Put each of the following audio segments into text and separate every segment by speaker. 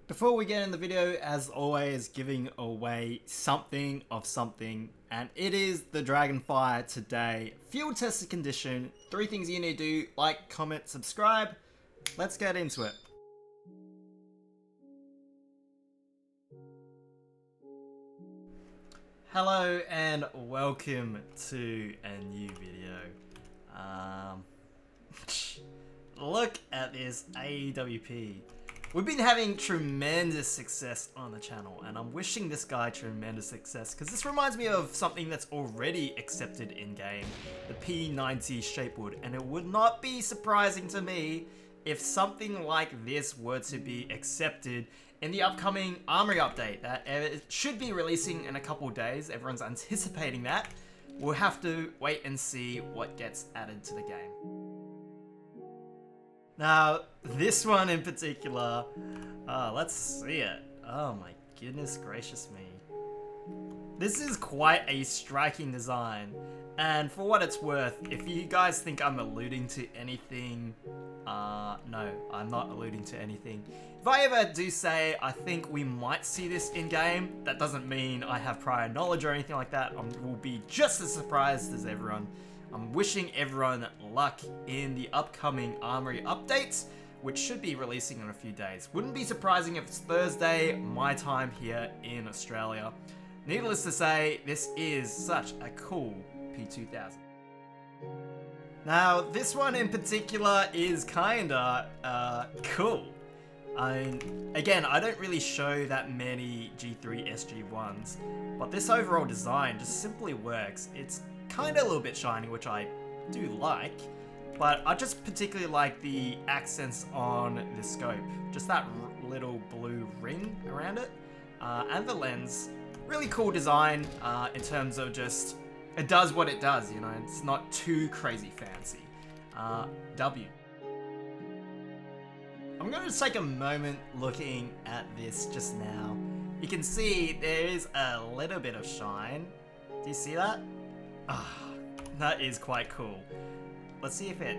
Speaker 1: Before we get in the video, as always, giving away something of something, and it is the Dragonfire today. Field tested condition, 3 things you need to do: like, comment, subscribe. Let's get into it. Hello and welcome to a new video. Look at this AWP. We've been having tremendous success on the channel, and I'm wishing this guy tremendous success because this reminds me of something that's already accepted in-game, the P90 Shapewood, and it would not be surprising to me if something like this were to be accepted in the upcoming ARMORY update that it should be releasing in a couple days. Everyone's anticipating that. We'll have to wait and see what gets added to the game. Now, this one in particular, let's see it. Oh my goodness gracious me. This is quite a striking design, and for what it's worth, if you guys think I'm alluding to anything, no, I'm not alluding to anything. If I ever do say I think we might see this in-game, that doesn't mean I have prior knowledge or anything like that. I will be just as surprised as everyone. I'm wishing everyone luck in the upcoming ARMORY updates, which should be releasing in a few days. Wouldn't be surprising if it's Thursday, my time here in Australia. Needless to say, this is such a cool P2000. Now, this one in particular is kinda cool. I mean, again, I don't really show that many G3 SG1s, but this overall design just simply works. It's kind of a little bit shiny, which I do like, but I just particularly like the accents on the scope. Just that little blue ring around it, and the lens. Really cool design in terms of just, it does what it does, you know, it's not too crazy fancy. W. I'm going to take a moment looking at this just now. You can see there is a little bit of shine. Do you see that? Ah, that is quite cool. Let's see if it,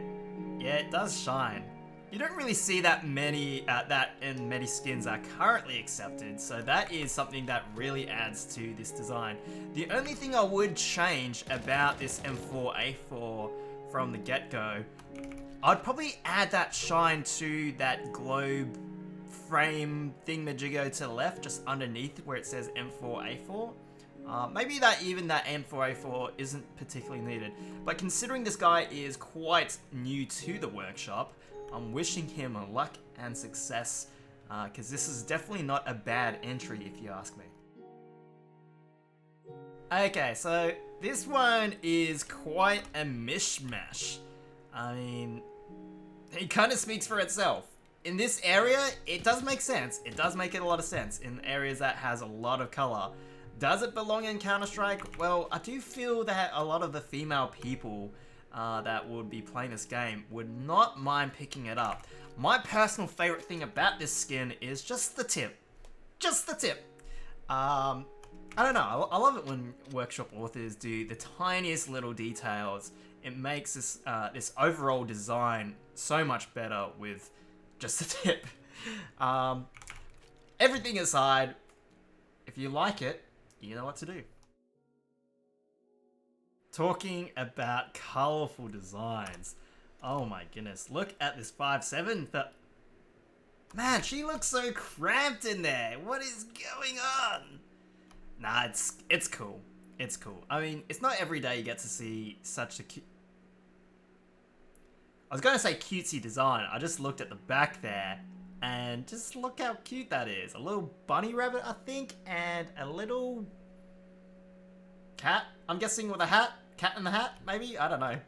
Speaker 1: yeah, it does shine. You don't really see that many, that in many skins are currently accepted, so that is something that really adds to this design. The only thing I would change about this M4A4 from the get-go, I'd probably add that shine to that globe frame thingamajiggo to the left, just underneath where it says M4A4. Maybe that even that M4A4 isn't particularly needed, but considering this guy is quite new to the workshop, I'm wishing him luck and success, because this is definitely not a bad entry if you ask me. Okay, so this one is quite a mishmash. I mean, it kind of speaks for itself. In this area, it does make sense. It does make it a lot of sense in areas that has a lot of color. Does it belong in Counter-Strike? Well, I do feel that a lot of the female people that would be playing this game would not mind picking it up. My personal favorite thing about this skin is just the tip. Just the tip. I don't know, I love it when workshop authors do the tiniest little details. It makes this, this overall design so much better with just the tip. Everything aside, if you like it, you know what to do. Talking about colorful designs. Oh my goodness. Look at this 5.7. Man, she looks so cramped in there. What is going on? Nah, it's cool. It's cool. I mean, it's not every day you get to see such a cute... I was going to say cutesy design. I just looked at the back there, and just look how cute that is. A little bunny rabbit, I think, and a little cat. I'm guessing with a hat. Cat in the hat, maybe? I don't know.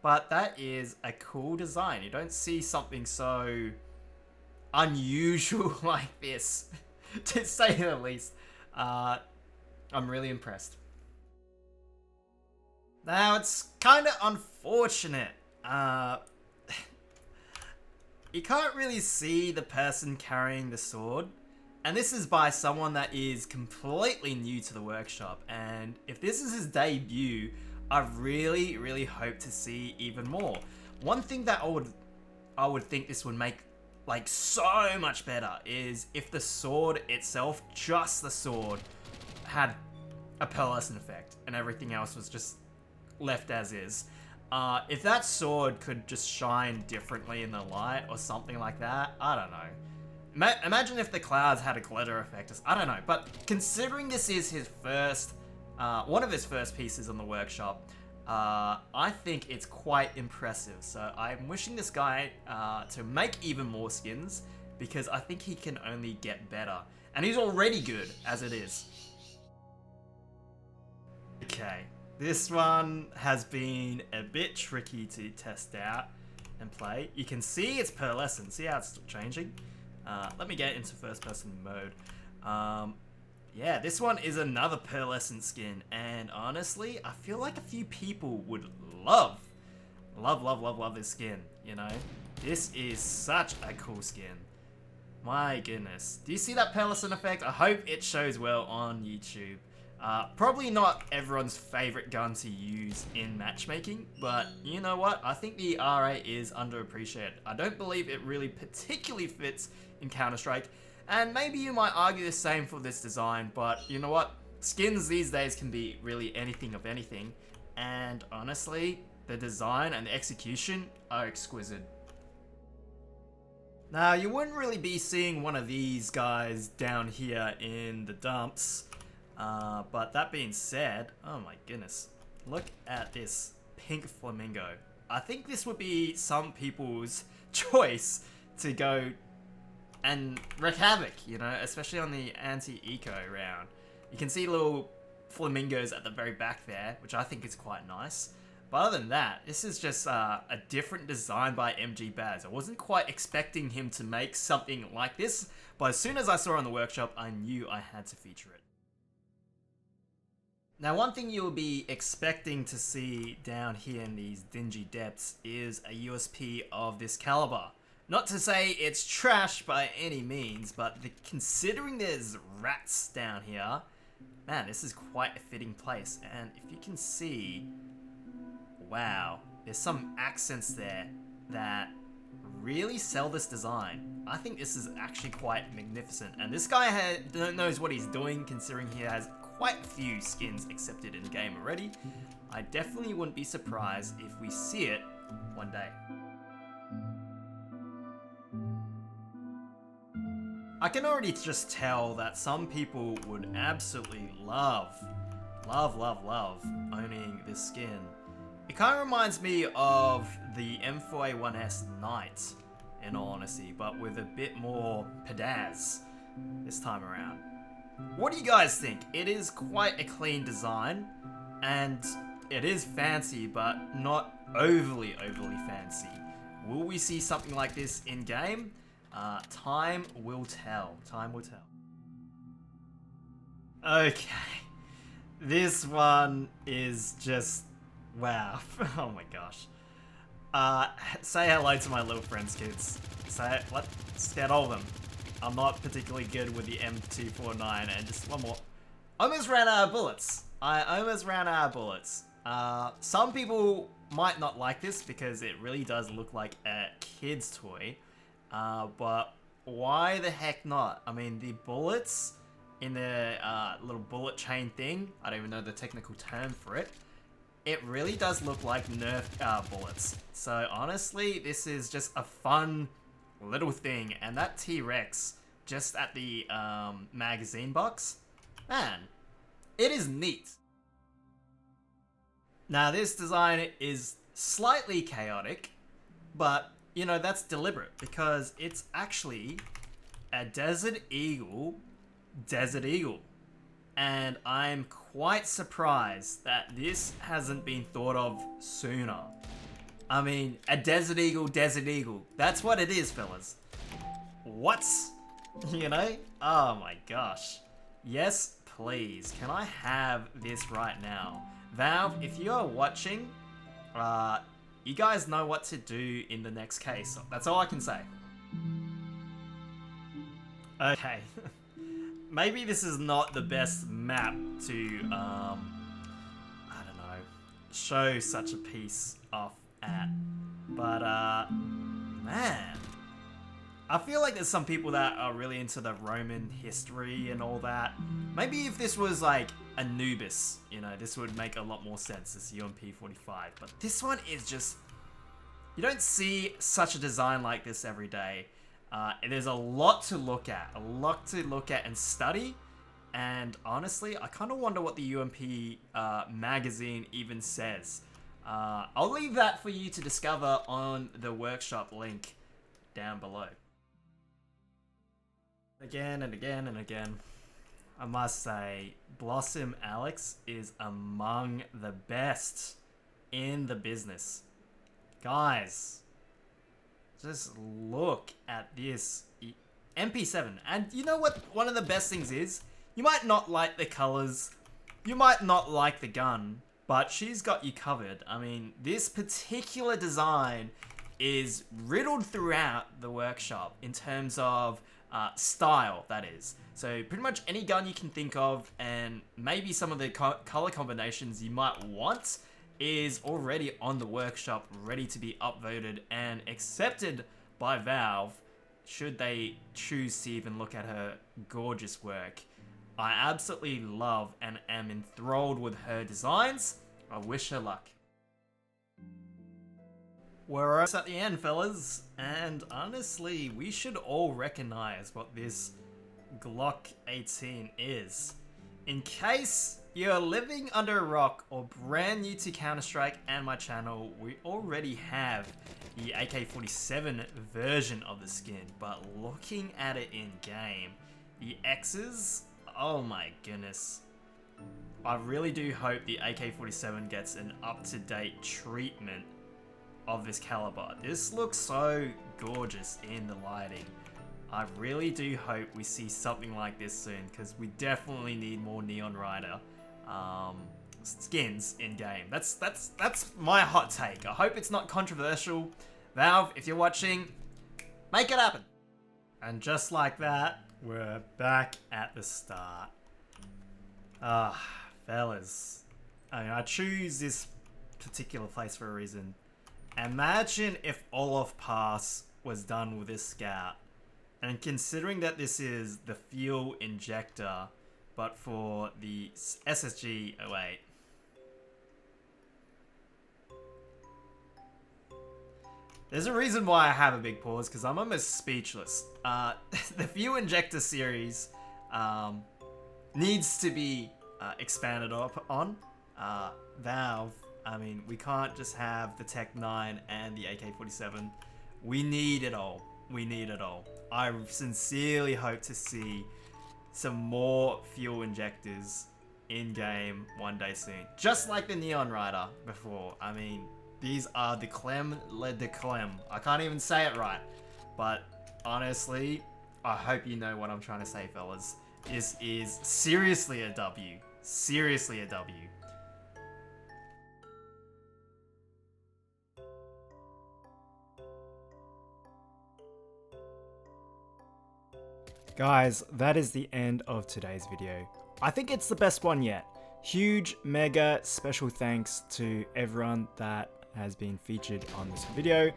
Speaker 1: But that is a cool design. You don't see something so unusual like this, to say the least. I'm really impressed. Now, it's kind of unfortunate. You can't really see the person carrying the sword, and this is by someone that is completely new to the workshop, and if this is his debut, I really hope to see even more. One thing that I would think this would make like so much better, is if the sword itself, just the sword, had a pearlescent effect and everything else was just left as is. If that sword could just shine differently in the light or something like that, I don't know. Imagine if the clouds had a glitter effect. I don't know, but considering this is his first, one of his first pieces on the workshop, I think it's quite impressive. So I'm wishing this guy to make even more skins, because I think he can only get better. And he's already good as it is. Okay, this one has been a bit tricky to test out and play. You can see it's pearlescent. See how it's changing? Let me get into first person mode. Yeah, this one is another pearlescent skin, and honestly, I feel like a few people would love this skin, you know? This is such a cool skin. My goodness. Do you see that pearlescent effect? I hope it shows well on YouTube. Probably not everyone's favorite gun to use in matchmaking, but you know what? I think the RA is underappreciated. I don't believe it really particularly fits in Counter-Strike, and maybe you might argue the same for this design, but you know what? Skins these days can be really anything of anything, and honestly, the design and the execution are exquisite. Now, you wouldn't really be seeing one of these guys down here in the dumps, but that being said, oh my goodness, look at this pink Flamingo. I think this would be some people's choice to go and wreak havoc, you know, especially on the anti-eco round. You can see little flamingos at the very back there, which I think is quite nice. But other than that, this is just a different design by MGBazz. I wasn't quite expecting him to make something like this, but as soon as I saw it on the workshop, I knew I had to feature it. Now, one thing you'll be expecting to see down here in these dingy depths is a USP of this caliber. Not to say it's trash by any means, but considering there's rats down here, man, this is quite a fitting place. And if you can see, wow, there's some accents there that really sell this design. I think this is actually quite magnificent. And this guy knows what he's doing, considering he has quite a few skins accepted in the game already. I definitely wouldn't be surprised if we see it one day. I can already just tell that some people would absolutely love owning this skin. It kind of reminds me of the M4A1S Knight, in all honesty, but with a bit more pizzazz this time around. What do you guys think? It is quite a clean design, and it is fancy, but not overly fancy. Will we see something like this in game? Time will tell. Time will tell. Okay. This one is just... wow. Oh my gosh. Say hello to my little friends, kids. Let's get all of them. I'm not particularly good with the M249, and just one more. Almost ran out of bullets. I almost ran out of bullets. Some people might not like this because it really does look like a kid's toy. But why the heck not? I mean, the bullets in the little bullet chain thing, I don't even know the technical term for it, it really does look like Nerf bullets. So honestly, this is just a fun little thing. And that T-Rex just at the magazine box, man, it is neat. Now, this design is slightly chaotic, but you know, that's deliberate because it's actually a Desert Eagle. And I'm quite surprised that this hasn't been thought of sooner. I mean, a Desert Eagle. That's what it is, fellas. What? You know? Oh my gosh. Yes, please. Can I have this right now? Valve, if you are watching, you guys know what to do in the next case. That's all I can say. Okay. Maybe this is not the best map to, I don't know, show such a piece off at. But, man. I feel like there's some people that are really into the Roman history and all that. Maybe if this was like Anubis, you know, this would make a lot more sense, this UMP-45. But this one is just... You don't see such a design like this every day. And there's a lot to look at. A lot to look at and study. And honestly, I kind of wonder what the UMP magazine even says. I'll leave that for you to discover on the workshop link down below. Again and again and again, I must say, Blossom Alex is among the best in the business. Guys, just look at this MP7. And you know what one of the best things is? You might not like the colors, you might not like the gun, but she's got you covered. I mean, this particular design is riddled throughout the workshop in terms of style, that is. So pretty much any gun you can think of, and maybe some of the color combinations you might want, is already on the workshop, ready to be upvoted and accepted by Valve, should they choose to even look at her gorgeous work. I absolutely love and am enthralled with her designs. I wish her luck. We're almost at the end, fellas, and honestly, we should all recognize what this Glock 18 is. In case you're living under a rock or brand new to Counter-Strike and my channel, we already have the AK-47 version of the skin, but looking at it in game, the X's, oh my goodness. I really do hope the AK-47 gets an up-to-date treatment of this caliber. This looks so gorgeous in the lighting. I really do hope we see something like this soon, because we definitely need more Neon Rider skins in game. That's my hot take. I hope it's not controversial. Valve, if you're watching, make it happen. And just like that, we're back at the start. Fellas, I mean, I choose this particular place for a reason. Imagine if Olaf Pass was done with this scout. And considering that this is the fuel injector, but for the SSG, oh wait. There's a reason why I have a big pause, because I'm almost speechless. The fuel injector series needs to be expanded on. Valve, I mean, we can't just have the Tech 9 and the AK-47. We need it all. We need it all. I sincerely hope to see some more fuel injectors in game one day soon. Just like the Neon Rider before. I mean, these are the creme de creme. I can't even say it right. But honestly, I hope you know what I'm trying to say, fellas. This is seriously a W. Seriously a W.
Speaker 2: Guys, that is the end of today's video. I think it's the best one yet. Huge, mega special thanks to everyone that has been featured on this video.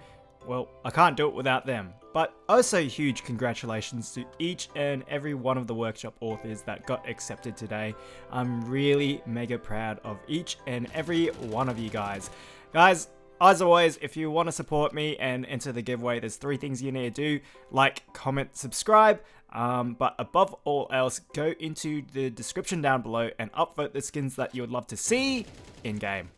Speaker 2: Well, I can't do it without them. But also huge congratulations to each and every one of the workshop authors that got accepted today. I'm really mega proud of each and every one of you guys. Guys, as always, if you want to support me and enter the giveaway, there's 3 things you need to do. Like, comment, subscribe. But above all else, go into the description down below and upvote the skins that you would love to see in game.